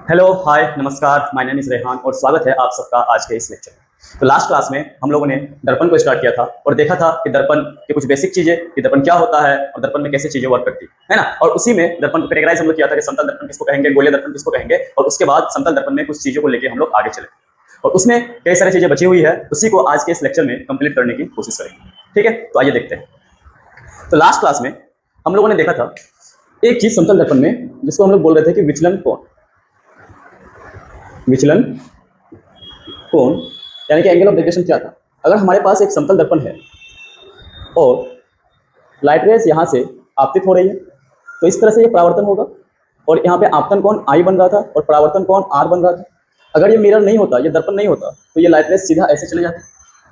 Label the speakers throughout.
Speaker 1: Hello hi नमस्कार, my name is Rehan और स्वागत है आप सबका आज के इस लेक्चर में। तो लास्ट क्लास में हम लोगों ने दर्पण को स्टार्ट किया था और देखा था कि दर्पण की कुछ बेसिक चीजें, कि दर्पण क्या होता है और दर्पण में कैसे चीजें वर्क करती है ना। और उसी में दर्पण को कैटेगराइज हम लोग किया था कि समतल दर्पण किसको कहेंगे, गोलीय दर्पण किसको कहेंगे, और उसके बाद समतल दर्पण में कुछ चीजों को लेकर हम लोग आगे चले और उसमें कई सारी चीजें बची हुई है, उसी को आज के इस लेक्चर में कंप्लीट करने की कोशिश करेंगे। ठीक है, तो आइए देखते हैं। तो लास्ट क्लास में हम लोगों ने देखा था एक चीज समतल दर्पण में जिसको हम लोग बोल रहे थे कि विचलन कोण। विचलन कोण यानी कि एंगल ऑफ डेविएशन क्या था। अगर हमारे पास एक समतल दर्पण है और लाइट रेज यहाँ से आपतित हो रही है तो इस तरह से ये परावर्तन होगा और यहाँ पे आपतन कोण I बन रहा था और परावर्तन कोण R बन रहा था। अगर ये मिरर नहीं होता, ये दर्पण नहीं होता तो ये लाइट रेज सीधा ऐसे चले जाते।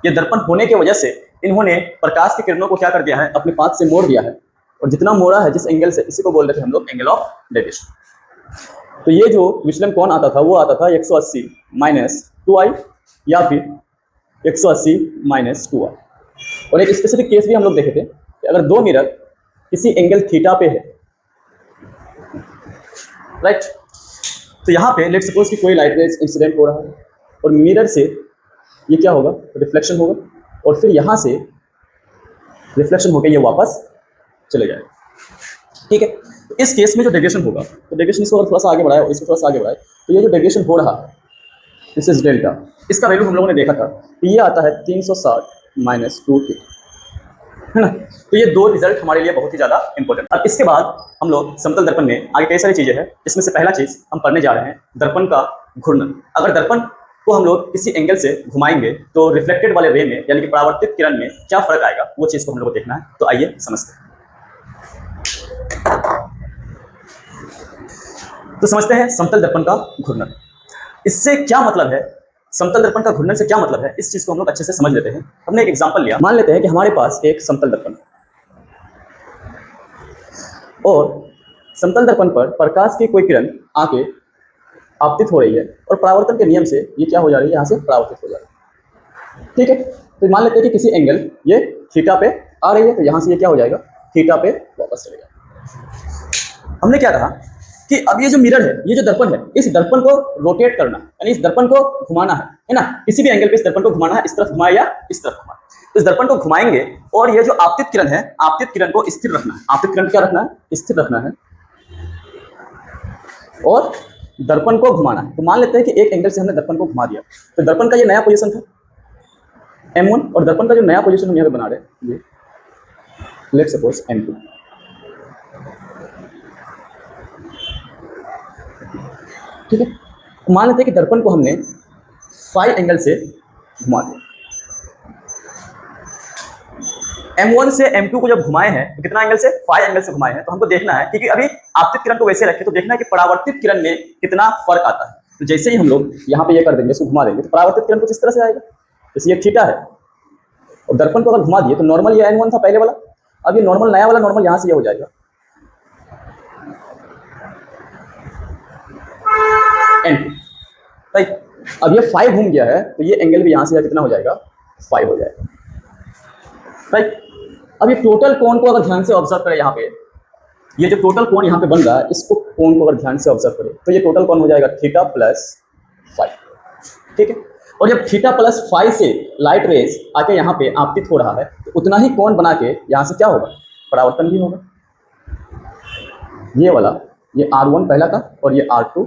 Speaker 1: ये दर्पण होने की वजह से इन्होंने प्रकाश की किरणों को क्या कर दिया है, अपने पाथ से मोड़ दिया है, और जितना मोड़ा है जिस एंगल से, इसी को बोल रहे थे हम लोग एंगल ऑफ डेविएशन। तो ये जो विचलन कोण आता था वो आता था 180 माइनस 2i या फिर 180 माइनस 2i। और एक स्पेसिफिक केस भी हम लोग देखे थे कि अगर दो मिरर किसी एंगल थीटा पे है, राइट, तो यहाँ पे लेट्स सपोज कि कोई लाइट रेज इंसिडेंट हो रहा है और मिरर से ये क्या होगा, रिफ्लेक्शन होगा और फिर यहाँ से रिफ्लेक्शन होकर ये वापस चले जाएगा। ठीक है, तो इस केस में जो डेविएशन होगा, तो डेविएशन इसको थोड़ा सा आगे बढ़ाए और इसको थोड़ा सा आगे बढ़ाए, तो ये जो डेविएशन हो रहा है दिस इज डेल्टा, इसका वैल्यू हम लोगों ने देखा था कि ये आता है 360 माइनस 2 है ना। तो ये दो रिजल्ट हमारे लिए बहुत ही ज़्यादा इंपॉर्टेंट। अब इसके बाद हम लोग समतल दर्पण में आगे कई सारी चीज़ें हैं, इसमें से पहला चीज़ हम पढ़ने जा रहे हैं दर्पण का घूर्णन। अगर दर्पण को हम लोग किसी एंगल से घुमाएंगे तो रिफ्लेक्टेड वाले रे में यानी कि परावर्तित किरण में क्या फर्क आएगा, वो चीज़ को हम लोग को देखना है। तो आइए समझते हैं। तो समझते हैं समतल दर्पण का घूर्णन। इससे क्या मतलब है, समतल दर्पण का घूर्णन से क्या मतलब है, इस चीज को हम लोग अच्छे से समझ लेते हैं। हमने एक एग्जांपल लिया, मान लेते हैं कि हमारे पास एक समतल दर्पण और समतल दर्पण पर प्रकाश की कोई किरण आके आपतित हो रही है और परावर्तन के नियम से ये क्या हो जा रही है, यहाँ से परावर्तित हो जा रही है। ठीक है, तो मान लेते हैं कि किसी एंगल ये थीटा पे आ रही है, तो यहाँ से ये क्या हो जाएगा, थीटा पे वापस चलेगा। हमने क्या कहा कि अब ये जो मिरर है, ये जो दर्पण है, इस दर्पण को रोटेट करना यानी इस दर्पण को घुमाना है ना। किसी भी एंगल पे इस दर्पण को घुमाना है, इस तरफ घुमाए या इस तरफ घुमाए। इस दर्पण को घुमाएंगे और ये जो आपतित किरण है, आपतित किरण को स्थिर रखना है। आपतित किरण क्या रखना है, स्थिर रखना है और दर्पण को घुमाना है। तो मान लेते हैं कि एक एंगल से हमने दर्पण को घुमा दिया, तो दर्पण का ये नया पोजिशन था M1 और दर्पण का जो नया पोजिशन हम यहाँ पे बना रहे हैं ये लेट्स सपोज M2। ठीक है, मान लेते हैं कि दर्पण को हमने फाई एंगल से घुमा दिया। M1 से M2 को जब घुमाए हैं तो कितना एंगल से, फाई एंगल से घुमाए हैं। तो हमको देखना है, क्योंकि अभी आपतित किरण को वैसे रखे तो देखना है कि परावर्तित किरण में कितना फर्क आता है। तो जैसे ही हम लोग यहाँ पे ये कर देंगे, इसको घुमा देंगे, तो परावर्तित किरण कुछ इस तरह से आएगा। जैसे ये थीटा है और दर्पण को अगर घुमा दिए तो नॉर्मल ये N1 था पहले वाला, अब ये नॉर्मल नया वाला नॉर्मल यहाँ से ये हो जाएगा N2। राइट, अब ये 5 घूम गया है तो ये एंगल भी यहाँ से कितना हो जाएगा, 5 हो जाएगा। राइट, अब ये टोटल कोण को अगर ध्यान से ऑब्जर्व करें, यहाँ पे ये जो टोटल कोण यहाँ पे बन रहा है, इसको कोण को अगर ध्यान से ऑब्जर्व करें तो ये टोटल कोण हो जाएगा थीटा प्लस 5। ठीक है, और जब थीटा प्लस 5 से लाइट रेज आके यहाँ पे आपतित हो रहा है तो उतना ही कोण बना के यहाँ से क्या होगा, परावर्तन भी होगा। ये वाला, ये R1 पहला था और ये R2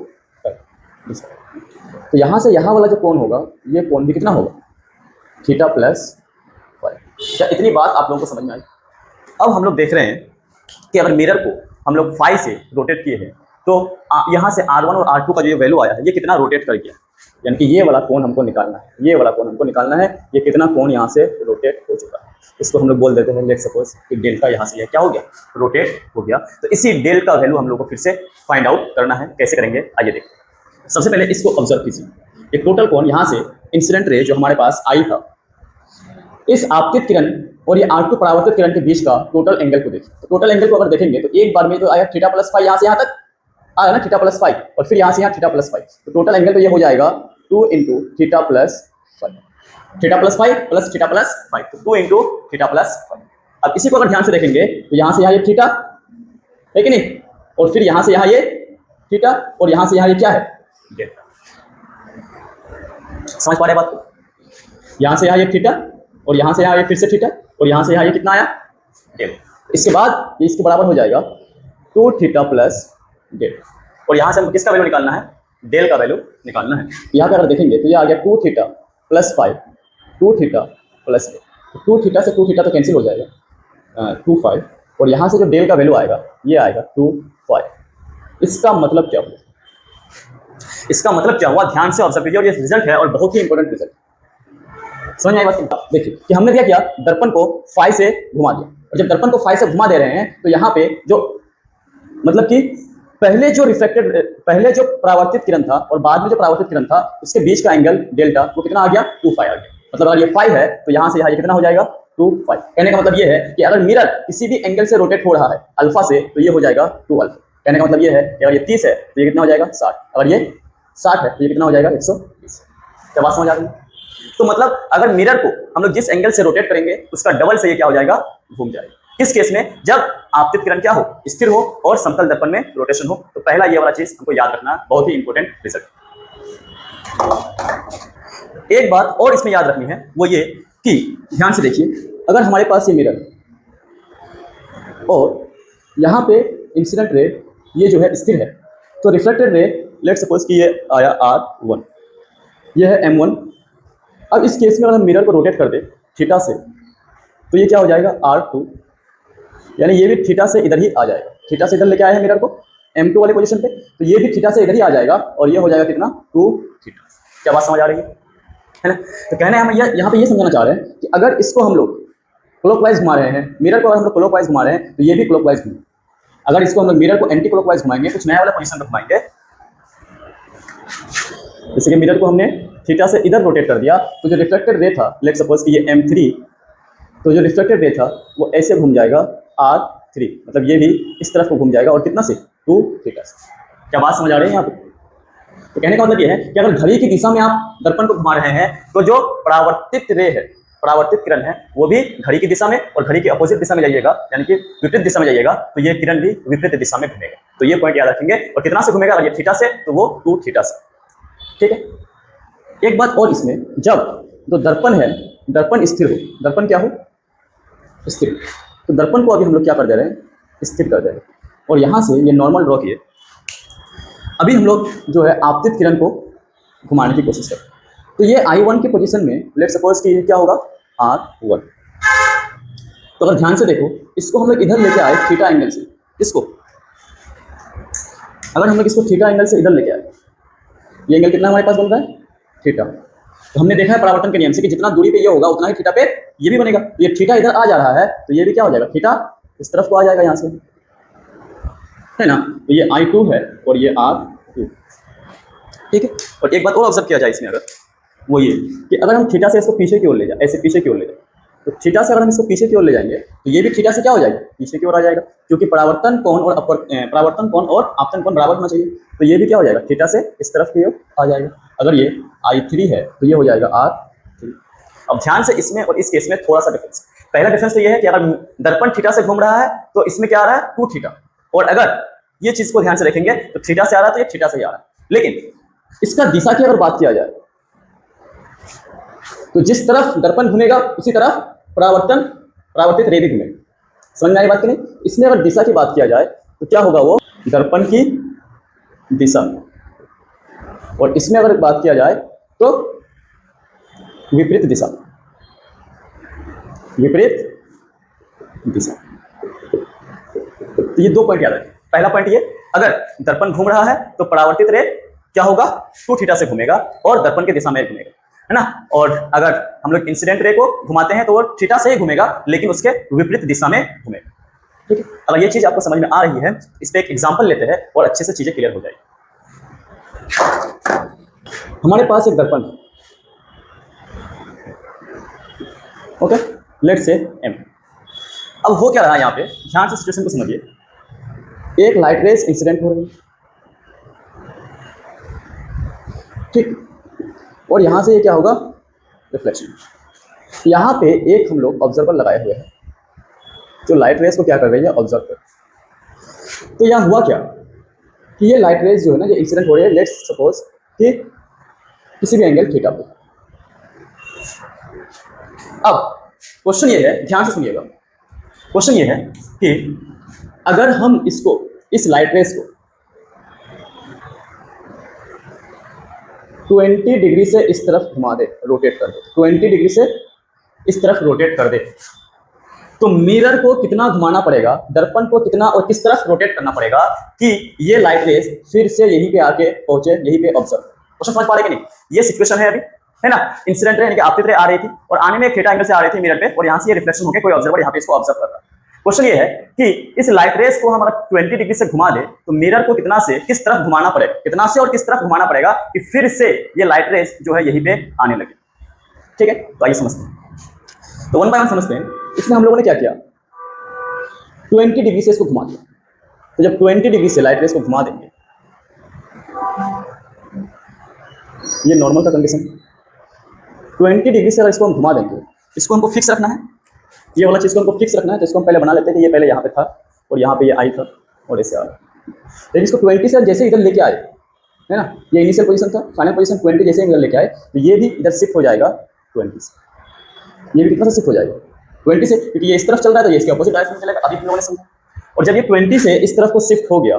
Speaker 1: तो यहाँ से यहाँ वाला जो कोण होगा, ये कोण भी कितना होगा, थीटा प्लस 5। क्या इतनी बात आप लोगों को समझ में आई? अब हम लोग देख रहे हैं कि अगर मिरर को हम लोग फाई से रोटेट किए हैं तो यहाँ से R1 और R2 का जो वैल्यू आया है ये कितना रोटेट कर गया, यानी कि ये वाला कोण हमको निकालना है, ये वाला कोण हमको निकालना है, ये कितना कोण यहाँ से रोटेट हो चुका है। इसको हम लोग बोल देते हैं लेट्स सपोज कि डेल्टा यहाँ से क्या हो गया, रोटेट हो गया। तो इसी डेल का वैल्यू हम लोग को फिर से फाइंड आउट करना है। कैसे करेंगे, आइए देखते हैं। सबसे पहले इसको ऑब्जर्व कीजिए, ये टोटल कोण यहाँ से इंसिडेंट रे जो हमारे पास आई था, इस आपतित किरण और ये R2 परावर्तित किरण के बीच का टोटल एंगल को देखिए। तो टोटल एंगल को अगर देखेंगे तो एक बार में तो आया थीटा प्लस 5, यहाँ से यहाँ तक आया ना थीटा प्लस 5, और फिर यहाँ से यहाँ थीटा प्लस 5, तो टोटल एंगल तो ये हो जाएगा 2 into theta plus 5, theta plus 5 plus theta plus 5, तो 2 इंटू थीटा प्लस 5। अब इसी को अगर ध्यान से देखेंगे तो यहाँ से यहाँ ये थीटा है कि नहीं, और फिर यहाँ से यहाँ ये थीटा और यहाँ से यहाँ ये क्या है, डेल्टा। समझ पा रहे बात को? यहां से यहां ये थीटा और यहां से यहां ये फिर से थीटा और यहां से यहां ये कितना आया डेल्टा। इसके बाद ये इसके बराबर हो जाएगा 2 थीटा प्लस डेल्टा। और यहां से हम किसका वैल्यू निकालना है? डेल का वैल्यू निकालना है। यहाँ पे अगर देखेंगे तो ये आ गया 2 theta plus 5, 2 theta plus 2 theta से 2 थीटा तो कैंसिल हो जाएगा 2 5 और यहाँ से जो डेल का वैल्यू आएगा ये आएगा 2 5। इसका मतलब क्या हुआ? इसका मतलब क्या हुआ? ध्यान से ऑब्जर्व कीजिए और ये रिजल्ट है और बहुत ही इंपॉर्टेंट रिजल्ट। समझ आई बात? देखिए कि हमने क्या किया, दर्पण को फाई से घुमा दिया और जब दर्पण को फाई से घुमा दे रहे हैं तो यहाँ पे जो मतलब कि पहले जो परावर्तित किरण था और बाद में जो परावर्तित किरण था उसके बीच का एंगल डेल्टा वो कितना आ गया 2 फाई आ गया। मतलब अगर ये 5 है तो यहाँ से यहाँ ये कितना हो जाएगा 2 फाई। कहने का मतलब ये है कि अगर मिरर किसी भी एंगल से रोटेट हो रहा है अल्फा से तो ये हो जाएगा 2 अल्फा। कहने का मतलब ये है कि अगर ये 30 है तो ये कितना हो जाएगा 60, अगर ये 60 है तो ये कितना हो जाएगा 120। क्या बात समझ आ रही है? तो मतलब अगर मिरर को हम लोग जिस एंगल से रोटेट करेंगे उसका डबल से ये क्या हो जाएगा, घूम जाएगा। किस केस में? जब आपतित किरण क्या हो, स्थिर हो और समतल दर्पण में रोटेशन हो। तो पहला ये वाला चीज हमको याद रखना, बहुत ही इंपॉर्टेंट रिजल्ट। एक बात और इसमें याद रखनी है वो ये कि ध्यान से देखिए, अगर हमारे पास ये मिरर और यहाँ पे इंसिडेंट रे ये जो है स्थिर है तो रिफ्लेक्टेड रे लेट सपोज कि ये आया R1, ये है M1। अब इस केस में अगर हम मिरर को रोटेट कर दे थीटा से तो ये क्या हो जाएगा R2, यानी ये भी थीटा से इधर ही आ जाएगा। थीटा से इधर लेके आए हैं मिरर को M2 वाले पोजीशन पे तो ये भी थीटा से इधर ही आ जाएगा और ये हो जाएगा कितना 2 थीटा। क्या बात समझ आ रही है ना? तो कहने हम यहाँ पे ये समझाना चाह रहे हैं कि अगर इसको हम लोग क्लॉकवाइज घुमा रहे हैं, मिरर को अगर हम लोग क्लॉकवाइज घुमा रहे हैं तो ये भी क्लॉकवाइज घूमे। अगर इसको हम लोग मिरर को एंटी क्लॉकवाइज घुमाएंगे, कुछ नया वाला पोजीशन पे घुमाएंगे, जैसे कि मिरर को हमने थीटा से इधर रोटेट कर दिया तो जो रिफ्लेक्टेड रे था लेट सपोज कि ये M3, तो जो रिफ्लेक्टेड रे था वो ऐसे घूम जाएगा R3, मतलब ये भी इस तरफ को घूम जाएगा और कितना से 2 थीटा से। क्या बात समझ आ रही है यहाँ पे? तो कहने का मतलब ये है कि अगर घड़ी की दिशा में आप दर्पण को घुमा रहे हैं तो जो परावर्तित रे है, परावर्तित किरण है, वो भी घड़ी की दिशा में और घड़ी की अपोजिट दिशा में जाइएगा, यानी कि विपरीत दिशा में जाइएगा तो ये किरण भी विपरीत दिशा में घूमेगा। तो ये पॉइंट याद रखेंगे। और कितना से घूमेगा? अगर ये थीटा से तो वो 2 थीटा से। ठीक है। एक बात और इसमें, जब जो दर्पण है, दर्पण स्थिर हो, दर्पण क्या हो, स्थिर, तो दर्पण को अभी हम लोग क्या कर दे रहे हैं, स्थिर कर दे रहे हैं। और यहाँ से ये नॉर्मल ड्रॉ किए, अभी हम लोग जो है आपतित किरण को घुमाने की कोशिश करें तो ये I1 की पोजीशन में लेट सपोज कि ये क्या होगा R1। तो अगर ध्यान से देखो, इसको हम लोग इधर लेके आए थीटा एंगल से, इसको अगर हम लोग इसको थीटा एंगल से इधर लेके आए, ये एंगल कितना हमारे पास बन रहा है थीटा। तो हमने देखा है परावर्तन के नियम से कि जितना दूरी पे ये होगा उतना ही थीटा पे ये भी बनेगा। तो ये थीटा इधर आ जा रहा है तो ये भी क्या हो जाएगा, थीटा इस तरफ को आ जाएगा यहाँ से, है ना। तो ये I2 है और ये R2। ठीक है। और एक बात और ऑब्जर्व किया जाए इसमें, अगर वो ये कि अगर हम थीटा से इसको पीछे की ओर ले जाए, ऐसे पीछे की ओर ले जाए, तो थीटा से अगर हम इसको पीछे की ओर ले जाएंगे तो ये भी थीटा से क्या हो जाएगा, पीछे की ओर आ जाएगा, क्योंकि परावर्तन कोण और आपतन कोण बराबर होना चाहिए। तो ये भी क्या हो जाएगा, थीटा से इस तरफ की ओर आ जाएगा। अगर ये I3 है तो ये हो जाएगा R3। अब ध्यान से इसमें और इस केस में थोड़ा सा डिफरेंस। पहला डिफरेंस तो ये है कि अगर दर्पण थीटा से घूम रहा है तो इसमें क्या आ रहा है 2 थीटा, और अगर ये चीज को ध्यान से देखेंगे तो थीटा से आ रहा है तो ये थीटा से ही आ रहा है। लेकिन इसका दिशा की अगर बात किया जाए तो जिस तरफ दर्पण घूमेगा उसी तरफ परावर्तित रे भी घूमेगा। समझ में आई बात की नहीं? इसमें अगर दिशा की बात किया जाए तो क्या होगा, वो दर्पण की दिशा, और इसमें अगर बात किया जाए तो विपरीत दिशा, विपरीत दिशा। तो ये 2 पॉइंट याद रखें। पहला पॉइंट ये, अगर दर्पण घूम रहा है तो परावर्तित रे क्या होगा, 2 थीटा से घूमेगा और दर्पण की दिशा में घूमेगा, है ना। और अगर हम लोग इंसिडेंट रे को घुमाते हैं तो वो थीटा से ही घूमेगा लेकिन उसके विपरीत दिशा में घूमेगा। ठीक है। अगर ये चीज आपको समझ में आ रही है, इस पे एक एग्जांपल लेते हैं और अच्छे से चीजें क्लियर हो जाएगी। हमारे पास एक दर्पण है, ओके, लेट्स से M। अब हो क्या रहा है यहाँ पे, ध्यान से सिचुएशन को समझिए। एक लाइट रेज इंसिडेंट हो रही है, ठीक, और यहाँ से ये क्या होगा, रिफ्लेक्शन। यहाँ पे एक हम लोग ऑब्जर्वर लगाए हुए हैं जो लाइट रेज को क्या कर रही है, ऑब्जर्व कर। तो यहाँ हुआ क्या कि ये लाइट रेज जो है ना, ये इंसिडेंट हो रही है लेट्स सपोज कि किसी भी एंगल थीटा पे। अब क्वेश्चन ये है, ध्यान से सुनिएगा, क्वेश्चन ये है कि अगर हम इसको, इस लाइट रेस को 20 डिग्री से इस तरफ घुमा दे, रोटेट कर दे, 20 डिग्री से इस तरफ रोटेट कर दे, तो मिरर को कितना घुमाना पड़ेगा, दर्पण को कितना और किस तरफ रोटेट करना पड़ेगा कि ये लाइट रेस फिर से यहीं पे आके पहुंचे, यहीं पे ऑब्जर्व। क्वेश्चन समझ पा रहे कि नहीं? ये सिचुएशन है अभी, है ना, इंसिडेंट है, यानी कि आपकी तरह आ रही थी और आने में थीटा एंगल से आ रही थी मिरर पे, और यहाँ से ये रिफ्लेक्शन होकर कोई ऑब्जर्वर यहाँ पे इसको ऑब्जर्व कर रहा है। क्वेश्चन ये है कि इस लाइट रेस को हम अगर 20 डिग्री से घुमा दे तो मिरर को कितना से किस तरफ घुमाना पड़ेगा, कितना से और किस तरफ घुमाना पड़ेगा कि फिर से ये लाइट रेस जो है यहीं पे आने लगे। ठीक है, तो आइए समझते हैं। तो 1 बाय 1 समझते हैं। इसमें हम लोगों ने क्या किया, 20 डिग्री से इसको घुमा दिया। तो जब 20 डिग्री से लाइट रेस को घुमा देंगे, ये नॉर्मल का कंडीशन, 20 डिग्री से अगर इसको हम घुमा देंगे, इसको हमको फिक्स रखना है, ये वाला चीज़ को हमको फिक्स रखना है, तो इसको हम पहले बना लेते हैं कि ये पहले यहाँ पे था और यहाँ पे ये आई था और ऐसे आ रहा। लेकिन इसको 20 से जैसे इधर लेके आए, है ना, ये इनिशियल पोजीशन था, फाइनल पोजीशन 20 जैसे इधर लेके आए, तो ये भी इधर शिफ्ट हो जाएगा 20 से, ये भी कितना से शिफ्ट हो जाएगा 20 से, क्योंकि ये इस तरफ चल रहा है तो ये इसके अपोजिट डायरेक्शन में चलेगा। अभी हम लोगों ने समझा। और जब ये 20 से इस तरफ को शिफ्ट हो गया,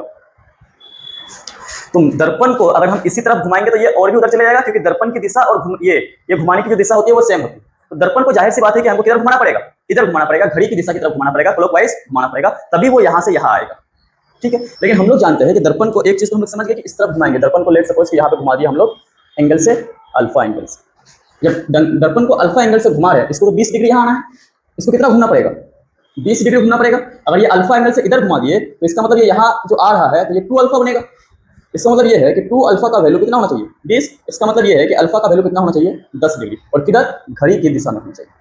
Speaker 1: तो दर्पण को अगर हम इसी तरफ घुमाएंगे तो ये और भी उधर चले जाएगा, क्योंकि दर्पण की दिशा और ये घुमाने की जो दिशा होती है वो सेम होती है। तो दर्पण को जाहिर सी बात है कि हमको किधर घुमाना पड़ेगा, इधर घुमाना पड़ेगा, घड़ी की दिशा की तरफ घुमाना पड़ेगा, क्लॉकवाइज घुमाना पड़ेगा, तभी वो यहाँ से यहाँ आएगा। ठीक है, लेकिन हम लोग जानते हैं कि दर्पण को, एक चीज तो हम लोग समझ गए कि इस तरफ घुमाएंगे दर्पण को, लेट सपोज कि यहाँ पे घुमा दिया हम लोग एंगल से, अल्फा एंगल से। जब दर्पण को अल्फा एंगल से घुमा रहे हैं, इसको तो 20 डिग्री यहाँ आना है, इसको कितना घूमना पड़ेगा, 20 डिग्री घूमना पड़ेगा। अगर ये अल्फा एंगल से इधर घुमा दिए तो इसका मतलब ये यहाँ जो आ रहा है तो ये 2 अल्फा बनेगा। इसका मतलब ये है कि 2 अल्फा का वैल्यू कितना होना चाहिए, 20। इसका मतलब ये है कि अल्फा का वैल्यू कितना होना चाहिए, 10 डिग्री, और किधर, घड़ी की दिशा में होना चाहिए।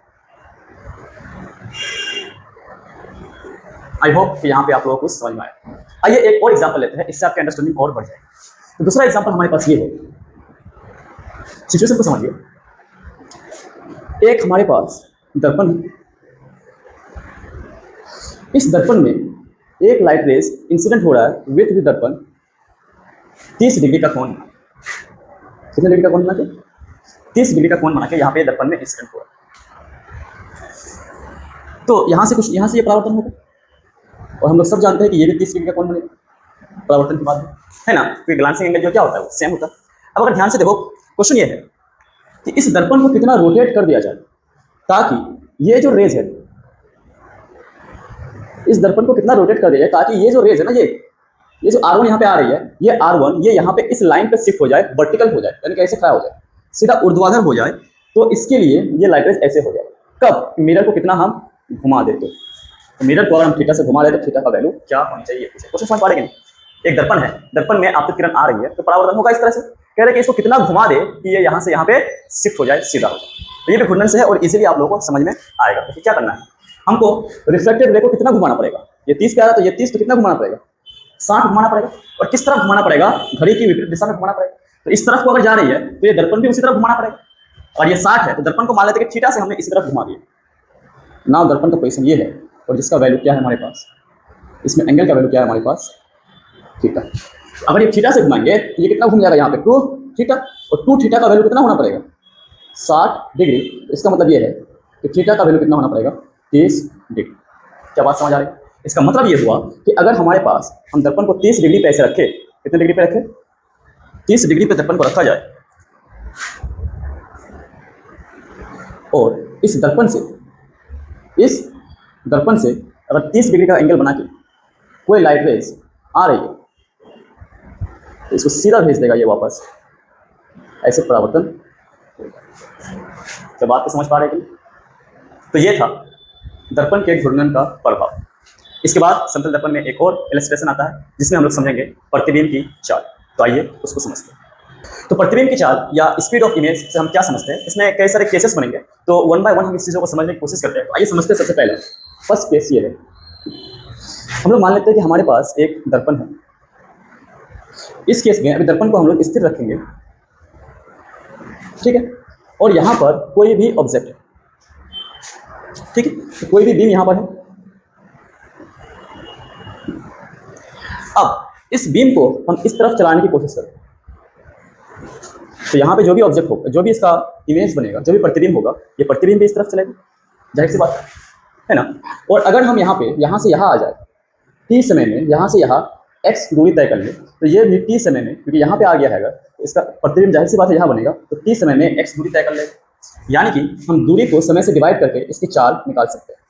Speaker 1: आई होप कि यहाँ पे आप लोगों को समझ में आए। आइए एक और एग्जांपल लेते हैं, इससे आपकी अंडरस्टैंडिंग और बढ़ जाएगी। तो दूसरा एग्जांपल हमारे पास ये है, सिचुएशन को समझिए। एक हमारे पास दर्पण है, इस दर्पण में एक लाइट रेस इंसिडेंट हो रहा है विथ द दर्पण 30 डिग्री का कोण, कितने डिग्री का कोण बना के, 30 डिग्री का कोण बना के यहाँ पे दर्पण में इंसिडेंट हो रहा है। तो यहाँ से कुछ, यहाँ से ये परावर्तन होगा, और हम लोग सब जानते हैं कि ये भी 30 डिग्री का कोण बनेगा परावर्तन के बाद, है ना, क्योंकि ग्लांसिंग एंगल जो क्या होता है वो सेम होता है। अब अगर ध्यान से देखो, क्वेश्चन ये है कि इस दर्पण को कितना रोटेट कर दिया जाए ताकि ये जो रेज है, इस दर्पण को कितना रोटेट कर दिया जाए ताकि ये जो रेज है ना, ये जो R1 यहाँ पे आ रही है, ये R1 ये यहाँ पे इस लाइन पे शिफ्ट हो जाए, वर्टिकल हो जाए, यानी कि ऐसे खड़ा हो जाए, सीधा ऊर्ध्वाधर हो जाए। तो इसके लिए ये लाइट रेज ऐसे हो जाए। कब, मिरर को कितना हम घुमा देते, तो मिरर को अगर हम थीटा से घुमा देते तो थीटा का वैल्यू क्या होना चाहिए, क्वेश्चन समझ पा रहे हैं? एक दर्पण है, दर्पण में आपकी किरण आ रही है तो परावर्तन होगा इस तरह से। कह रहे कि इसको कितना घुमा दे कि ये यहाँ से यहाँ पे शिफ्ट हो जाए, सीधा हो जाए। तो ये भी घूर्णन से है और इजीली आप लोगों को समझ में आएगा। तो क्या करना है, हमको रिफ्लेक्टेड रे को कितना घुमाना पड़ेगा, ये 30 पे आ रहा है तो ये 30 तो कितना घुमाना पड़ेगा, 60 घुमाना पड़ेगा। और किस तरफ घुमाना पड़ेगा, घड़ी की विपरीत दिशा में घुमाना पड़ेगा। तो इस तरफ को अगर जा रही है तो ये दर्पण भी उसी तरफ घुमाना पड़ेगा, और ये 60 है तो दर्पण को मान लेते हैं कि थीटा से हमने इसी तरफ घुमा दिया। नाउ दर्पण का पोजीशन ये है और जिसका वैल्यू क्या है हमारे पास, इसमें एंगल का वैल्यू क्या है हमारे पास, थीटा। अगर ये थीटा से घुमाएंगे तो ये कितना घूम जाएगा यहाँ पे 2 थीटा, और 2 थीटा का वैल्यू कितना होना पड़ेगा, 60 डिग्री। इसका मतलब ये है कि थीटा का वैल्यू कितना होना पड़ेगा, 30 डिग्री। क्या बात समझ आ रही है? इसका मतलब ये हुआ कि अगर हमारे पास, हम दर्पण को 30 डिग्री पे ऐसे रखे, कितने डिग्री पे रखे, 30 डिग्री पे दर्पण को रखा जाए, और इस दर्पण से अगर 30 डिग्री का एंगल बना के कोई लाइट रेज आ रही है तो इसको सीधा भेज देगा ये वापस, ऐसे परावर्तन। क्या बात को समझ पा रहे हैं? तो ये था दर्पण के घूर्णन का प्रभाव। इसके बाद समतल दर्पण में एक और इलस्ट्रेशन आता है जिसमें हम लोग समझेंगे प्रतिबिंब की चाल। तो आइए उसको समझते हैं। तो प्रतिबिंब की चाल या स्पीड ऑफ इमेज से हम क्या समझते हैं, इसमें कई सारे केसेस बनेंगे, तो 1 बाय 1 हम इस चीज़ों को समझने की कोशिश करते हैं। तो आइए समझते हैं। सबसे पहले फर्स्ट केस ये है, हम लोग मान लेते हैं कि हमारे पास एक दर्पण है। इस केस में अभी दर्पण को हम लोग स्थिर रखेंगे, ठीक है, और यहाँ पर कोई भी ऑब्जेक्ट है, ठीक है, तो कोई भी बीम यहाँ पर है। अब इस बीम को हम इस तरफ चलाने की कोशिश करें, तो यहाँ पे जो भी ऑब्जेक्ट होगा, जो भी इसका इमेज बनेगा, जो भी प्रतिबिंब होगा, ये प्रतिबिंब भी इस तरफ चलेगा, जाहिर सी बात है ना। और अगर हम यहाँ पे यहाँ से यहाँ आ जाए t समय में, यहाँ से यहाँ x दूरी तय कर ले, तो ये भी t समय में, क्योंकि यहाँ पे आ गया है, तो इसका प्रतिबिंब जाहिर सी बात है यहाँ बनेगा, तो t समय में x दूरी तय कर लेगा। यानी कि हम दूरी को समय से डिवाइड करके इसकी चाल निकाल सकते हैं,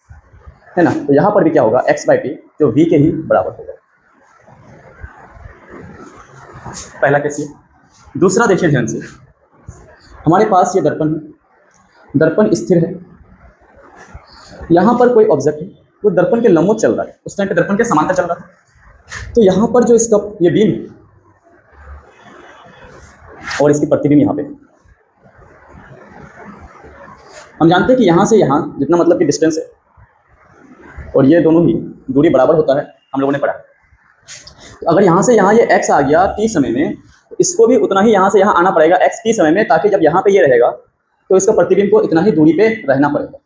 Speaker 1: है ना। तो यहाँ पर भी क्या होगा, x/t जो v के ही बराबर होगा। पहला केस ये। दूसरा देखिए ध्यान से, हमारे पास ये दर्पण है, दर्पण स्थिर है, यहाँ पर कोई ऑब्जेक्ट है, वो दर्पण के लंबवत चल रहा है, उस टाइम पे दर्पण के समांतर चल रहा था। तो यहाँ पर जो इसका ये बीम है और इसकी प्रतिबिंब यहाँ पे, हम जानते हैं कि यहाँ से यहाँ जितना मतलब कि डिस्टेंस है और ये दोनों ही दूरी बराबर होता है, हम लोगों ने पढ़ा। तो अगर यहाँ से यहाँ ये x आ गया t समय में, तो इसको भी उतना ही यहाँ से यहाँ आना पड़ेगा x t समय में, ताकि जब यहाँ पे ये रहेगा तो इसका प्रतिबिंब को इतना ही दूरी पे रहना पड़ेगा,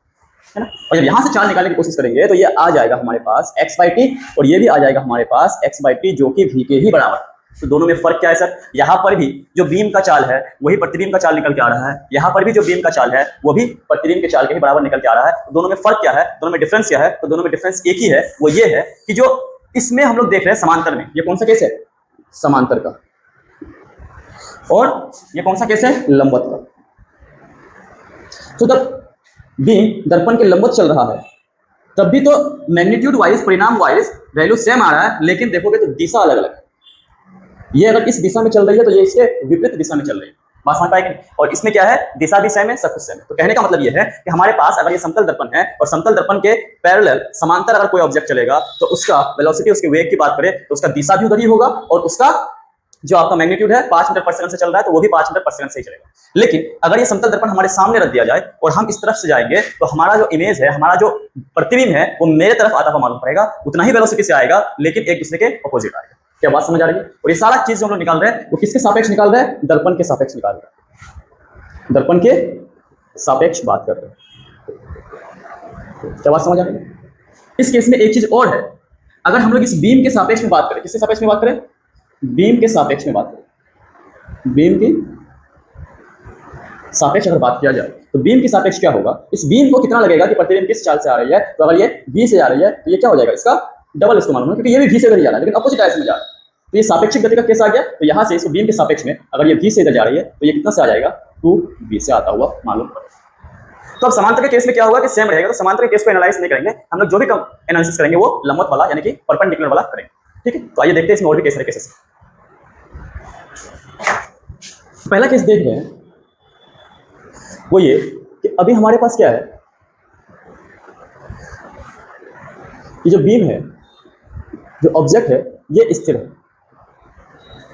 Speaker 1: है ना। और जब यहाँ से चाल निकालने की कोशिश करेंगे तो ये आ जाएगा हमारे पास x/t और ये भी आ जाएगा हमारे पास x/t जो कि v के ही बराबर। तो दोनों में फर्क क्या है सर? यहाँ पर भी जो बीम का चाल है वही प्रतिबिंब का चाल निकल के आ रहा है, यहाँ पर भी जो बीम का चाल है वो भी प्रतिबिंब के चाल के ही बराबर निकल के आ रहा है। तो दोनों में फर्क क्या है, दोनों में डिफरेंस क्या है? तो दोनों में डिफरेंस एक ही है, वो ये है कि जो इसमें हम लोग देख रहे हैं समांतर में, ये कौन सा केस है? समांतर का। और ये कौन सा केस है? लंबवत का। तो जब बीम दर्पण के लंबवत चल रहा है तब भी तो मैग्नीट्यूड वाइज, परिणाम वाइज वैल्यू सेम आ रहा है, लेकिन देखोगे तो दिशा अलग अलग है। ये अगर इस दिशा में चल रही है तो ये इसके विपरीत दिशा में चल रही है, बात समझ पाएगी। और इसमें क्या है, दिशा भी सेम है, सब कुछ सेम है। तो कहने का मतलब ये है कि हमारे पास अगर ये समतल दर्पण है और समतल दर्पण के पैरेलल समांतर अगर कोई ऑब्जेक्ट चलेगा तो उसका वेलोसिटी, उसके वेग की बात करें तो उसका दिशा भी उधर ही होगा और उसका जो आपका मैग्नीट्यूड है 5 मीटर पर सेकंड से चल रहा है तो वो भी 5 मीटर पर सेकंड से ही चलेगा। लेकिन अगर ये समतल दर्पण हमारे सामने रख दिया जाए और हम इस तरफ से जाएंगे तो हमारा जो इमेज है, हमारा जो प्रतिबिंब है वो मेरे तरफ आता हुआ मालूम पड़ेगा, उतना ही वेलोसिटी से आएगा लेकिन एक दूसरे के अपोजिट आएगा। क्या बात समझ आ रही है? और ये सारा चीज जो हम लोग निकाल रहे हैं वो किसके सापेक्ष निकाल रहे हैं? दर्पण के सापेक्ष निकाल रहे हैं, दर्पण के सापेक्ष बात कर रहे हैं। क्या बात समझ आ रही है? इस केस में एक चीज और है, अगर हम लोग इस बीम के सापेक्ष में बात करें, किसके सापेक्ष में बात करें? बीम के सापेक्ष में बात करें, बीम की सापेक्ष अगर बात किया जाए तो बीम की सापेक्ष क्या होगा? इस बीम को कितना लगेगा कि प्रतिबिंब किस चाल से आ रही है? तो अगर ये v से आ रही है तो ये क्या हो जाएगा? इसका डबल इसको मालूम है, क्योंकि ये भी v से इधर जा रहा है लेकिन अपोजिट डायरेक्शन में जा रहा है। तो ये सापेक्षिक गति का केस आ गया। तो यहाँ से इसको बीम के सापेक्ष में अगर ये v से इधर जा रही है तो ये कितना से आ जाएगा? 2v से आता हुआ मालूम पड़ेगा। तो अब समांतर के केस में क्या होगा कि सेम रहेगा। तो समांतर के केस को एनालाइज नहीं करेंगे हम लोग, जो भी एनालिसिस करेंगे वो लंबवत वाला यानी कि परपेंडिकुलर वाला करेंगे, ठीक है। तो आइए देखते हैं इसमें और भी कैसे केसेस। पहला केस देख रहे हैं वो ये कि अभी हमारे पास क्या है, ये जो बीम है, जो ऑब्जेक्ट है ये स्थिर है,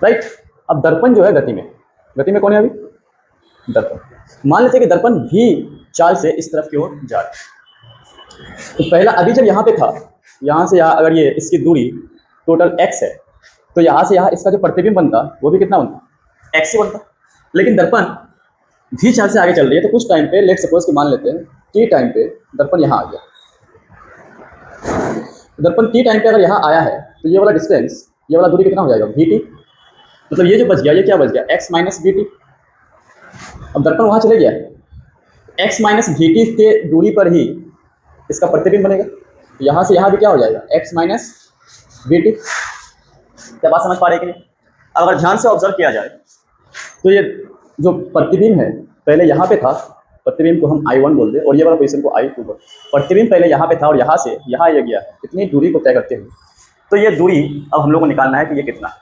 Speaker 1: राइट। अब दर्पण जो है गति में कौन है? अभी दर्पण। मान लेते हैं कि दर्पण भी चाल से इस तरफ की ओर जा रहा है। तो पहला अभी जब यहाँ पे था, यहाँ से यहाँ अगर ये इसकी दूरी टोटल x है तो यहाँ से यहाँ इसका जो प्रतिबिंब बनता वो भी कितना बनता? x ही बनता। लेकिन दर्पण भी चाल से आगे चल रही है तो कुछ टाइम पे, लेट सपोज कि मान लेते हैं t टाइम पे दर्पण यहाँ आ गया। दर्पण t टाइम पे अगर यहाँ आया है तो ये वाला डिस्टेंस, ये वाला दूरी कितना हो जाएगा? vt। मतलब ये जो बच गया, ये क्या बच गया? x minus vt। अब दर्पण वहाँ चले गया, x माइनस vt के दूरी पर ही इसका प्रतिबिंब बनेगा। यहाँ से यहाँ भी क्या हो जाएगा? x minus vt। क्या बात समझ पा रहे हैं कि नहीं? अगर ध्यान से ऑब्जर्व किया जाए तो ये जो प्रतिबिंब है पहले यहाँ पे था, प्रतिबिंब को हम I1 बोल दे और ये वाला पोजीशन को I2 बोल। प्रतिबिंब पहले यहाँ पे था और यहाँ से यहाँ ये गया, इतनी दूरी को तय करते हुए। तो ये दूरी अब हम लोग को निकालना है कि ये कितना,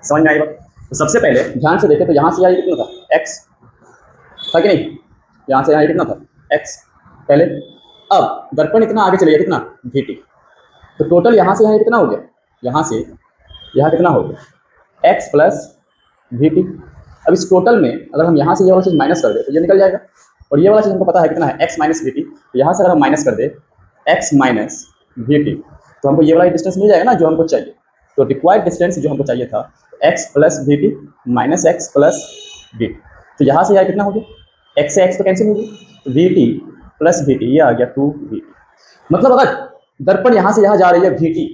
Speaker 1: समझ में आई बात? तो सबसे पहले ध्यान से देखें तो यहाँ से यहाँ कितना था? x था कि नहीं? यहाँ से यहाँ कितना था? x पहले। अब दर्पण इतना आगे चले गया, कितना? vt। तो टोटल यहाँ से यहाँ कितना हो गया? यहाँ से यहाँ कितना हो गया? x plus vt। अब इस टोटल में अगर हम यहाँ से ये वाला चीज़ माइनस कर दे तो ये निकल जाएगा। और ये वाला चीज़ हमको पता है कितना है? x minus we T. तो यहाँ से अगर हम माइनस कर दे x माइनस वी टी तो हमको ये वाला डिस्टेंस मिल जाएगा ना जो हमको चाहिए। तो रिक्वायर्ड डिस्टेंस जो हमको चाहिए था x plus we T minus x plus we T. तो यहाँ से यहाँ कितना हो गया? x से x तो कैंसिल हो गया, we T plus we T, ये आ गया 2v। मतलब अगर दर्पण यहाँ से यहाँ जा रही है vt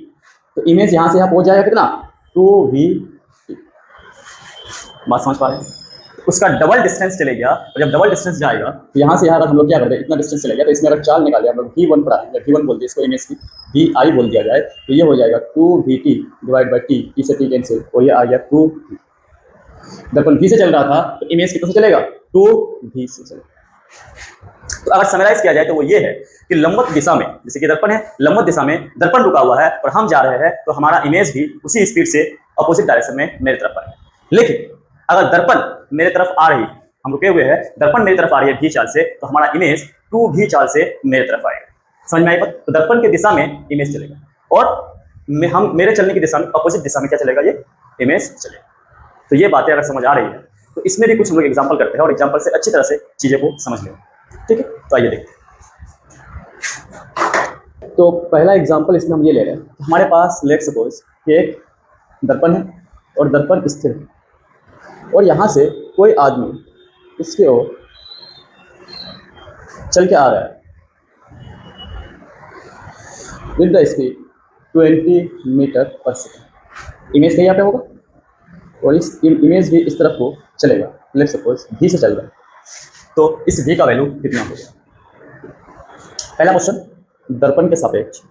Speaker 1: तो इमेज यहाँ से यहाँ पहुँच जाएगा कितना? 2v। बात समझ पा रहे हैं? उसका डबल डिस्टेंस चले गया, और जब डबल डिस्टेंस जाएगा तो यहाँ से यहाँ अगर हम लोग क्या करते हैं, इतना डिस्टेंस चले गया, तो इसमें अगर चाल निकाले हम लोग V1 पढ़ा या V1 बोल दिए इसको, इमेज की VI बोल दिया जाए, तो ये हो जाएगा 2VT डिवाइड बाई T से T कैंसिल, और ये आ गया 2। दर्पण V से चल रहा था तो इमेज कितना से चलेगा, 2V से चलेगा। तो अगर समराइज किया जाए तो वो ये है कि लंबवत दिशा में, जैसे कि दर्पण है, लंबवत दिशा में दर्पण रुका हुआ है और हम जा रहे हैं, तो हमारा इमेज भी उसी स्पीड से अपोजिट डायरेक्शन में मेरे तरफ आएगा। लेकिन अगर दर्पण मेरे तरफ आ रही, हम रुके हुए हैं, दर्पण मेरी तरफ आ रही है V चाल से, तो हमारा इमेज 2V चाल से मेरे तरफ आएगा। समझ में आई बात? तो दर्पण की दिशा में इमेज चलेगा, और हम मेरे चलने की दिशा में, अपोजिट दिशा में क्या चलेगा, ये इमेज चलेगा। तो ये बातें अगर समझ आ रही है तो इसमें भी कुछ हम लोग एग्जाम्पल करते हैं, और एग्जाम्पल से अच्छी तरह से चीजें को समझ लें। ठीक है, तो आइए देखते हैं। तो पहला एग्जाम्पल इसमें हम ये ले रहे हैं, हमारे पास लेट सपोज कि एक दर्पण है और दर्पण स्थिर है, और यहाँ से कोई आदमी इसके ओर चल के आ रहा है विद द स्पीड 20 मीटर पर सेकेंड। इमेज कहीं यहाँ पे होगा, और इस इमेज भी इस तरफ को चलेगा, लेट सपोज V से चल रहा है, तो इस V का वैल्यू कितना होगा। पहला क्वेश्चन, दर्पण के सापेक्ष,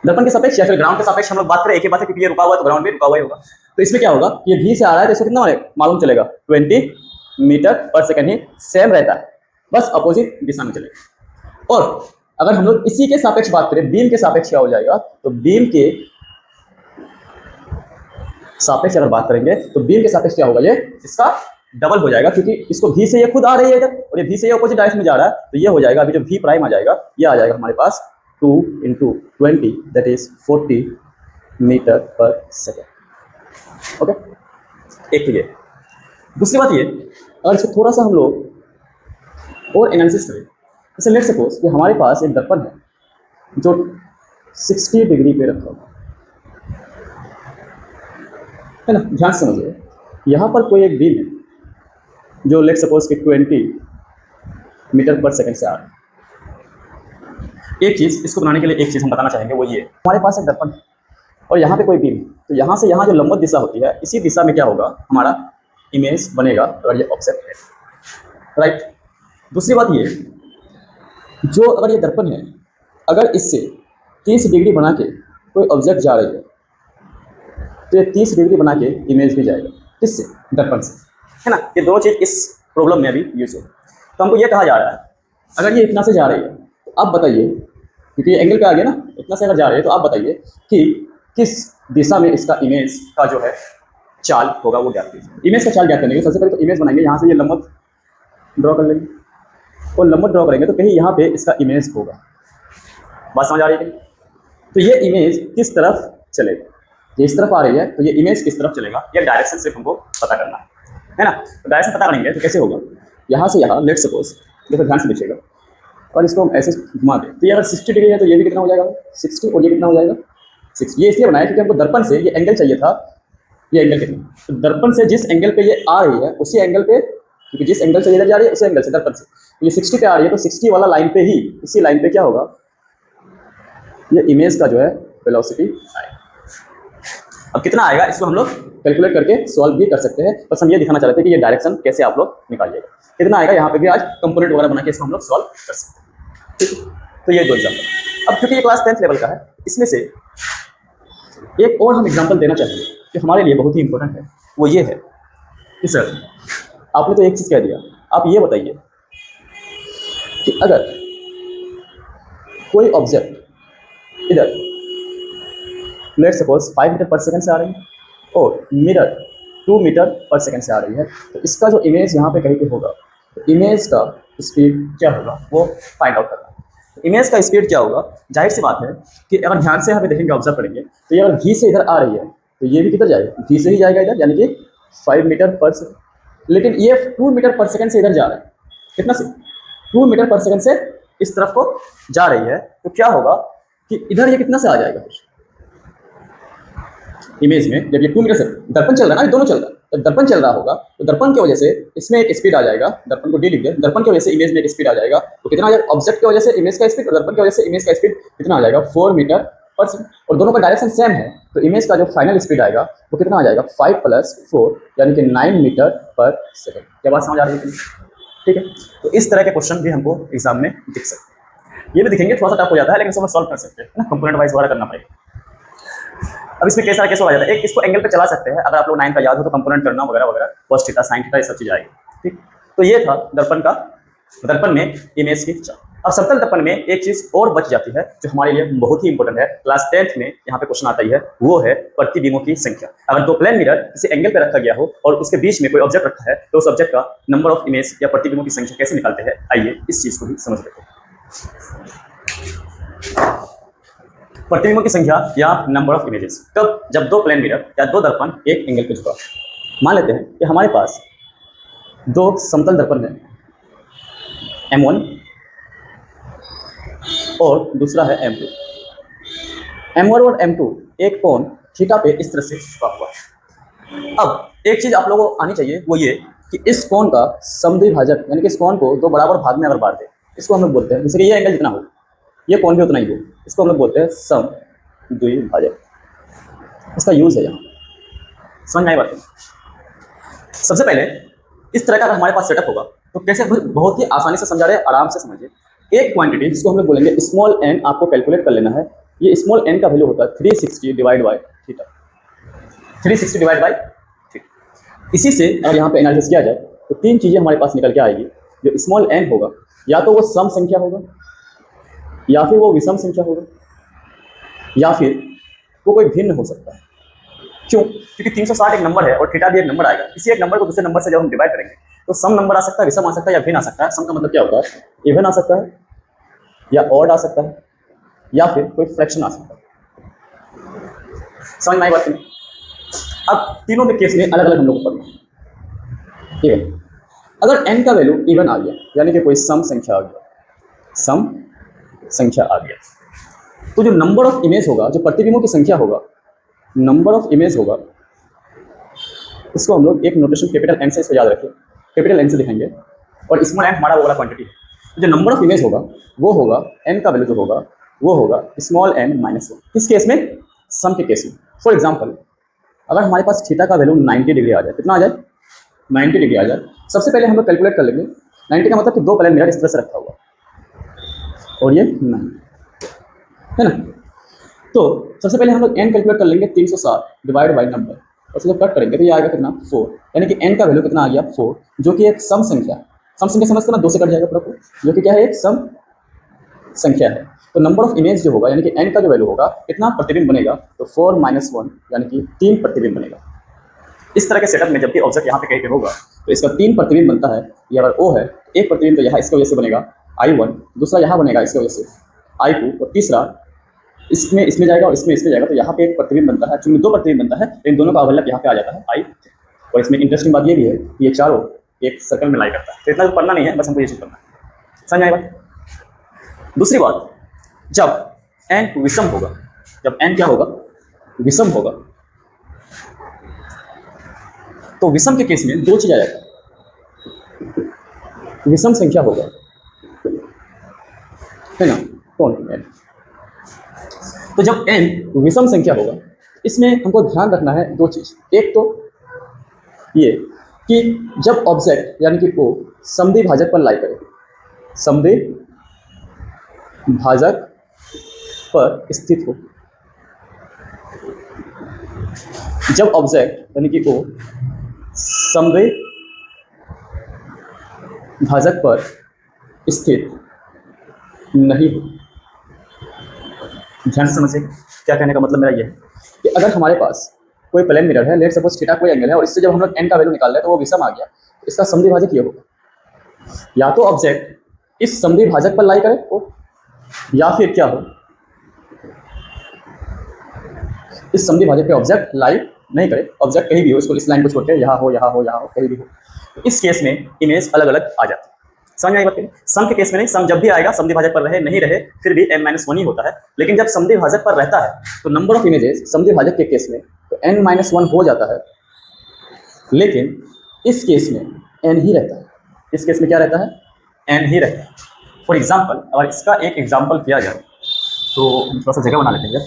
Speaker 1: दर्पण के सापेक्ष या फिर ग्राउंड के सापेक्ष हम लोग बात करें, एक ही बात है, क्योंकि ये रुका हुआ है तो ग्राउंड भी रुका हुआ ही होगा। तो इसमें क्या होगा, ये V से आ रहा है तो इसको कितना मालूम चलेगा, 20 मीटर पर सेकंड ही सेम रहता है, बस अपोजिट दिशा में चलेगा। और अगर हम लोग इसी के सापेक्ष बात करें, बीम के सापेक्ष क्या हो जाएगा, तो बीम के सापेक्ष अगर बात करेंगे तो बीम के सापेक्ष क्या होगा, ये इसका डबल हो जाएगा, क्योंकि इसको V से ये खुद आ रही है इधर, और ये V से ये अपोजिट डायरेक्शन में जा रहा है, तो ये हो जाएगा, अभी जो V प्राइम आ जाएगा, ये आ जाएगा हमारे पास 2 × 20 दैट इज 40 मीटर पर सेकेंड। ओके, एक तो ये। दूसरी बात ये, अगर इसको थोड़ा सा हम लोग और एनालिसिस करें, जैसे लेट सपोज कि हमारे पास एक दर्पण है जो 60 डिग्री पे रखा हुआ है ना, ध्यान से समझिए, यहाँ पर कोई एक बीम है जो लेट सपोज कि 20 मीटर पर सेकंड से आ रहा है। एक चीज़ इसको बनाने के लिए एक चीज़ हम बताना चाहेंगे, वो ये, हमारे पास एक दर्पण है और यहाँ पे कोई बीम, तो यहाँ से यहाँ जो लंबवत दिशा होती है, इसी दिशा में क्या होगा, हमारा इमेज बनेगा अगर ये ऑफसेट है, राइट। दूसरी बात ये, जो अगर ये दर्पण है, अगर इससे 30 डिग्री बना के कोई ऑब्जेक्ट जा रही है, तो ये 30 डिग्री बना के इमेज भी जाएगा, किससे, दर्पण से, है ना। ये दोनों चीज़ इस प्रॉब्लम में अभी यूज हो। तो हमको ये कहा जा रहा है, अगर ये इतना से जा रही है तो आप बताइए, क्योंकि ये एंगल पे आ गया ना, इतना से अगर जा रही है तो आप बताइए कि किस दिशा में इसका इमेज का जो है चाल होगा, वो ज्ञात कीजिए। इमेज का चाल ज्ञात करने के सबसे पहले तो इमेज बनाएंगे, यहाँ से ये लंबवत ड्रॉ कर लेंगे, और लंबवत ड्रॉ करेंगे तो कहीं यहाँ पे इसका इमेज होगा। बात समझ आ रही है? तो ये इमेज किस तरफ चलेगा, ये इस तरफ आ रही है तो ये इमेज किस तरफ चलेगा, ये डायरेक्शन सिर्फ हमको पता करना है ना। तो डायरेक्शन पता करेंगे तो कैसे होगा, यहाँ से यहाँ लेट सपोज, देखो ध्यान से देखिएगा, और इसको हम ऐसे घुमा दें, तो ये अगर 60 डिग्री है तो ये भी कितना हो जाएगा, 60, और ये कितना हो जाएगा 6। ये इसलिए बनाया क्योंकि हमको दर्पण से ये एंगल चाहिए था, ये एंगल कितना, तो दर्पण से जिस एंगल पे ये आ रही है उसी एंगल पे, क्योंकि जिस एंगल से इधर जा रही है उसी एंगल से दर्पण से, तो ये 60 पे आ रही है, तो 60 वाला लाइन पे ही, इसी लाइन पे क्या होगा, ये इमेज का जो है वेलोसिटी आएगा। अब कितना आएगा इसको हम लोग कैलकुलेट करके सॉल्व भी कर सकते हैं, बस हम ये दिखाना चाहते हैं कि ये डायरेक्शन कैसे आप लोग निकालिएगा। कितना आएगा यहाँ पे भी आज कंपोनेंट वगैरह बना के इसको हम लोग सॉल्व कर सकते हैं, ठीक है। तो ये दो एग्जाम्पल। अब क्योंकि ये क्लास 10th लेवल का है, इसमें से एक और हम एग्जाम्पल देना चाहेंगे जो हमारे लिए बहुत ही इंपॉर्टेंट है, वो ये है कि सर आपने तो एक चीज़ कह दिया, आप ये बताइए कि अगर कोई ऑब्जेक्ट इधर लेट सपोज 5 मीटर पर सेकंड से आ रही है और मिरर 2 मीटर पर सेकंड से आ रही है, तो इसका जो इमेज यहाँ पे कहीं पे होगा, तो इमेज का स्पीड क्या होगा वो फाइंड आउट करना है। इमेज का स्पीड क्या होगा, जाहिर सी बात है कि अगर ध्यान से यहाँ पे देखेंगे, ऑब्जर्व करेंगे, तो ये अगर V से इधर आ रही है तो ये भी किधर जाएगा, V से ही जाएगा इधर, यानी कि 5 मीटर पर सेकंड। लेकिन ये 2 मीटर पर सेकंड से इधर जा रहा है, कितना से, 2 मीटर पर सेकंड से इस तरफ को जा रही है, तो क्या होगा कि इधर ये कितना से आ जाएगा इमेज में, जब ये 2 मीटर से दर्पण चल रहा है ना, ये दोनों चल रहा है, जब दर्पण चल रहा होगा तो दर्पण की वजह से इसमें एक स्पीड आ जाएगा, दर्पण को डी लिख दे, दर्पण की वजह से इमेज में एक स्पीड आ जाएगा, तो कितना आ जाएगा, ऑब्जेक्ट की वजह से इमेज का स्पीड और दर्पण की वजह से इमेज का स्पीड कितना आ जाएगा, 4 मीटर परसेंट, और दोनों का डायरेक्शन सेम है, तो इमेज का जो फाइनल स्पीड आएगा वो कितना आ जाएगा 5 + 4 यानी कि 9 मीटर पर सेकेंड। क्या बात समझ आ रही है? ठीक है, तो इस तरह के क्वेश्चन भी हमको एग्जाम में दिख सकते हैं। ये भी दिखेंगे, थोड़ा सा टफ हो जाता है लेकिन इसको सॉल्व कर सकते हैं ना, कंपोनेंट वाइज वगैरह करना पड़ेगा। अब इसमें कैसा केस हो जाता है, एक इसको एंगल पे चला सकते हैं, अगर आप लोग 9 का याद हो तो कंपोनेंट करना वगैरह वगैरह, cos थीटा sin थीटा ये सब चीज आएगी। ठीक, तो ये था दर्पण में इमेज की चाल। अब समतल दर्पण में एक चीज और बच जाती है जो हमारे लिए बहुत ही इंपॉर्टेंट है, क्लास 10th में यहाँ पे क्वेश्चन आता ही है, वो है प्रतिबिंबों की संख्या। अगर दो प्लेन मिरर किसी एंगल पे रखा गया हो और उसके बीच में कोई ऑब्जेक्ट रखा है तो उस ऑब्जेक्ट का नंबर ऑफ इमेज या प्रतिबिंबों की संख्या कैसे निकालते हैं, आइए इस चीज को भी समझ लेते हैं। प्रतिबिंबों की संख्या या नंबर ऑफ इमेजेस कब, जब दो प्लेन मिरर या दो दर्पण एक एंगल पे झुका। मान लेते हैं कि हमारे पास दो समतल दर्पण है, M1 और दूसरा है M2। M1 और M2 एक कोण थीटा पे इस तरह से झुका हुआ है। अब एक चीज आप लोगों को आनी चाहिए, वो ये कि इस कोण का समद्विभाजक, यानी कि इस कोण को दो बराबर भाग में अगर बांट दे, इसको हम लोग बोलते हैं, जैसे कि ये एंगल जितना हो ये कोण भी उतना ही हो, इसको हम लोग बोलते हैं समद्विभाजक। इसका यूज है यहाँ, समझ में आई बात? सबसे पहले इस तरह का अगर हमारे पास सेटअप होगा तो कैसे, बहुत ही आसानी से समझा रहे हैं, आराम से समझिए। एक क्वांटिटी जिसको हम लोग बोलेंगे स्मॉल n, आपको कैलकुलेट कर लेना है। ये स्मॉल n का वैल्यू होता है 360 divide by theta, 360 divide by theta. इसी से अगर यहाँ पे एनालिसिस किया जाए तो तीन चीजें हमारे पास निकल के आएगी। जो स्मॉल n होगा या तो वो सम संख्या होगा, या फिर वो विषम संख्या होगा, या फिर वो कोई भिन्न हो सकता है। क्यों? क्योंकि 360 एक नंबर है और थीटा भी एक नंबर आएगा। इसी एक नंबर को दूसरे नंबर से जब हम डिवाइड करेंगे तो सम नंबर आ सकता है, विषम आ सकता है, या भिन्न आ सकता है। सम का मतलब क्या होता है, इवन आ सकता है, या ऑड आ सकता है, या फिर कोई फ्रैक्शन आ सकता है। समझ में आई बात? अब तीनों के केस में अलग अलग हम लोग को पढ़ना है। ठीक है, अगर n का वैल्यू इवन आ गया, यानी कि कोई सम संख्या आ गया, सम संख्या आ गया, तो जो नंबर ऑफ इमेज होगा, जो प्रतिबिंबों की संख्या होगा, नंबर ऑफ इमेज होगा, इसको हम लोग एक नोटेशन कैपिटल N से इसको याद रखें, कैपिटल N से दिखाएंगे, और स्मॉल n हमारा वो वाला क्वांटिटी है। जो नंबर ऑफ इमेज होगा वो होगा n का वैल्यू जो होगा वो होगा स्मॉल n माइनस 1। किस केस में? सम के केस में। फॉर एग्जाम्पल अगर हमारे पास थीटा का वैल्यू 90 डिग्री आ जाए, कितना आ जाए? 90 डिग्री आ जाए। सबसे पहले हम लोग कैलकुलेट कर लेंगे 90 का मतलब कि दो प्लेन मिरर इस तरह से रखा हुआ और ये 90 है ना। तो सबसे पहले हम लोग n कैलकुलेट कर लेंगे 360 डिवाइड बाई नंबर, और उसको कट करेंगे तो ये आएगा कितना 4, यानी कि n का वैल्यू कितना आ गया 4, जो कि एक सम संख्या, सम संख्या समझते ना, 2 से कट जाएगा पूरा, जो कि क्या है, एक सम संख्या है। तो नंबर ऑफ इमेज जो होगा, यानी कि n का जो वैल्यू होगा, कितना प्रतिबिंब बनेगा, तो 4 - 1 यानी कि 3 प्रतिबिंब बनेगा। इस तरह के सेटअप में जबकि ऑब्जेक्ट यहाँ पे कहीं पे होगा तो इसका 3 प्रतिबिंब बनता है। ये अगर O है, एक प्रतिबिंब तो यहाँ इसकी वजह से बनेगा I1, दूसरा यहाँ बनेगा इसकी वजह से I2, और तीसरा इसमें जाएगा और इसमें जाएगा, तो यहाँ पे एक प्रतिबिंब बनता है। चूंकि 2 प्रतिबिंब बनता है लेकिन दोनों का अवलंब यहाँ पे आ जाता है I। और इसमें इंटरेस्टिंग बात ये भी है कि ये चारों एक सर्कल में लाई करता है। तो इतना तो पढ़ना नहीं है, बस हमको ये चीज करना है। समझ आएगा? दूसरी बात, जब n विषम होगा, जब n क्या होगा, विषम होगा, तो विषम के केस में दो चीज आ जाता है। विषम संख्या होगा, है ना, कौन n। तो जब n विषम संख्या होगा, इसमें हमको ध्यान रखना है दो चीज। एक तो ये कि जब ऑब्जेक्ट यानी कि O समद्विभाजक पर लाई करे, समद्विभाजक पर स्थित हो, जब ऑब्जेक्ट यानी कि O समद्विभाजक पर स्थित नहीं हो। ध्यान से समझिए क्या कहने का मतलब मेरा ये है कि अगर हमारे पास कोई प्लेन मिरर है, लेट सपोज थीटा कोई एंगल है, और इससे जब हम लोग n का वैल्यू निकाल रहे हैं तो वो विषम आ गया, तो इसका समद्विभाजक ये होगा, या तो ऑब्जेक्ट इस समद्विभाजक पर लाई करे हो, या फिर क्या हो, इस समद्विभाजक पे ऑब्जेक्ट लाई नहीं करे, ऑब्जेक्ट कहीं भी हो, इसको इस लाइन को छोड़ के यहाँ हो, यहाँ हो, यहाँ हो, कहीं भी हो। तो इस केस में इमेज अलग अलग आ जाती है। समझ में आई बात? सम के केस में नहीं, सम जब भी आएगा समद्विभाजक पर रहे नहीं रहे फिर भी n-1 ही होता है। लेकिन जब समद्विभाजक पर रहता है तो नंबर ऑफ इमेजेस समद्विभाजक के केस में तो n-1 हो जाता है, लेकिन इस केस में n ही रहता है। इस केस में क्या रहता है? n ही रहता है। फॉर एग्जाम्पल अगर इसका एक एग्जाम्पल किया जाए तो हम थोड़ा सा जगह बना लेते हैं।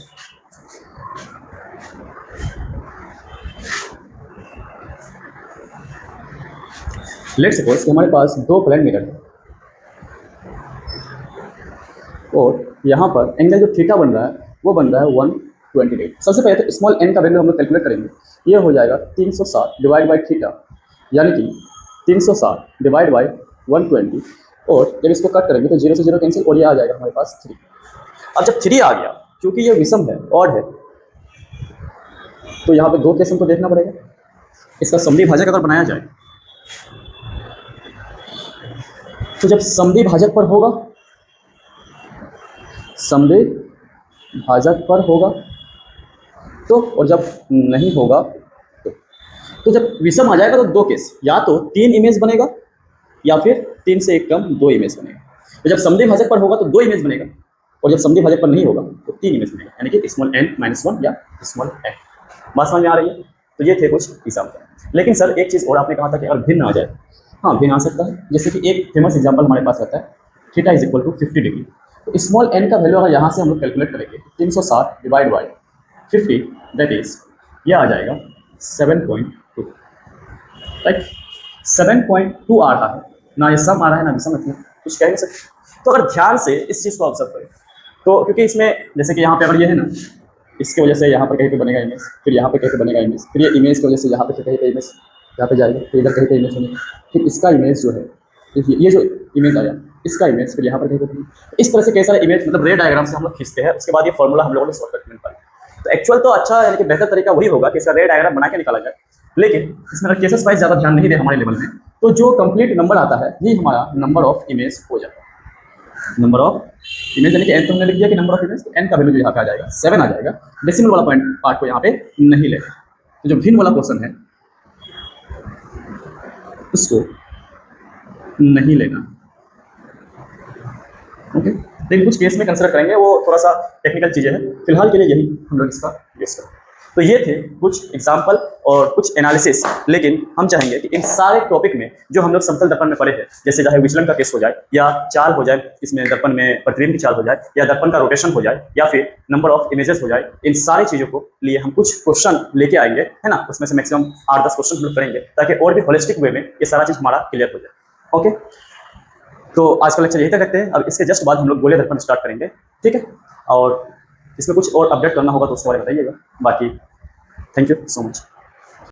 Speaker 1: लेट्स सपोज कि हमारे पास दो प्लेन मिरर है और यहाँ पर एंगल जो थीटा बन रहा है वो बन रहा है 120 डिग्री। सबसे पहले तो स्मॉल एन का वैल्यू हम लोग कैलकुलेट करेंगे। ये हो जाएगा 360 डिवाइड बाई थीटा, यानी कि 360 डिवाइड बाई 120, और जब इसको कट करेंगे तो 0 से 0 कैंसिल और ये आ जाएगा हमारे पास 3। अब जब 3 आ गया, क्योंकि ये विषम है, ऑड है, तो यहाँ पे दो केस हमको देखना पड़ेगा। इसका समद्वि भाजक अगर बनाया जाए तो जब समद्वि भाजक पर होगा, समद्वि भाजक पर होगा तो, और जब नहीं होगा तो जब विषम आ जाएगा तो दो केस, या तो 3 इमेज बनेगा या फिर 3 से एक कम 2 इमेज बनेगा। तो जब समद्वि भाजक पर होगा तो 2 इमेज बनेगा, और जब समद्वि भाजक पर नहीं होगा तो 3 इमेज बनेगा, यानी कि स्मॉल n-1 या स्मॉल n। बात समझ में आ रही है? तो ये थे कुछ एग्जाम्पल। लेकिन सर एक चीज़ और आपने कहा था कि अगर भिन्न आ जाए, हाँ भिन्न आ सकता है। जैसे कि एक फेमस एग्जाम्पल हमारे पास रहता है, theta is equal to 50 degree. तो स्मॉल n का वैल्यू अगर यहाँ से हम लोग कैलकुलेट करेंगे 360 डिवाइड बाई 50, दैट इज ये आ जाएगा 7.2, राइट। 7.2 आ रहा है ना, ये सम आ रहा है ना विषम, मतलब कुछ कह नहीं सकते। तो अगर ध्यान से इस चीज़ को ऑब्जर्व करें तो, क्योंकि इसमें जैसे कि यहाँ पे अगर ये है ना, इसकी वजह से यहाँ पर कहीं पे बनेगा इमेज, फिर यहाँ पे कहीं पे बनेगा इमेज, फिर ये इमेज की वजह से यहाँ पे कहीं पे इमेज यहाँ पे जाएगा, फिर इधर कहीं पे इमेज बनेगा, फिर इसका इमेज जो है, ये जो इमेज आया इसका इमेज फिर यहाँ पर कहीं पे। इस तरह से कई सारे इमेज मतलब रे डायग्राम से हम लोग खींचते हैं। उसके बाद ये फॉर्मूला हम लोगों ने शॉर्टकट में निकाला। तो एक्चुअल तो अच्छा यानी कि बेहतर तरीका वही होगा कि इसका रे डायग्राम बना के निकाला जाए, लेकिन इसमें अगर केसेस वाइज ज़्यादा ध्यान नहीं दे हमारे लेवल में, तो जो कंप्लीट नंबर आता है ये हमारा नंबर ऑफ इमेज हो जाता है। नंबर ऑफ इमेज यानी कि एन तो हमने लिख दिया कि नंबर ऑफ इमेज, एन का वैल्यू जो यहाँ पे आ जाएगा 7 आ जाएगा। डेसिमल वाला पॉइंट पार्ट को यहाँ पे नहीं लेते, तो जो भिन्न वाला क्वेश्चन है उसको नहीं लेना। ओके, लेकिन कुछ केस में कंसिडर करेंगे, वो थोड़ा सा टेक्निकल चीज़ें हैं। फिलहाल के लिए यही हम लोग इसका यूज करें। तो ये थे कुछ एग्जाम्पल और कुछ एनालिसिस, लेकिन हम चाहेंगे कि इन सारे टॉपिक में जो हम लोग समतल दर्पण में पढ़े हैं, जैसे चाहे विचलन का केस हो जाए या चाल हो जाए, इसमें दर्पण में प्रतिबिंब की चाल हो जाए, या दर्पण का रोटेशन हो जाए, या फिर नंबर ऑफ इमेजेस हो जाए, इन सारी चीज़ों को लिए हम कुछ क्वेश्चन लेके आएंगे, है ना। उसमें से मैक्सिमम 8-10 क्वेश्चन हम लोग करेंगे, ताकि और भी होलिस्टिक वे में ये सारा चीज़ हमारा क्लियर हो जाए। ओके, तो आज का लेक्चर यही तक रखते हैं। अब इसके जस्ट बाद हम लोग गोले दर्पण स्टार्ट करेंगे, ठीक है। और इसमें कुछ और अपडेट करना होगा तो उसके बारे में बताइएगा। बाकी थैंक यू सो मच।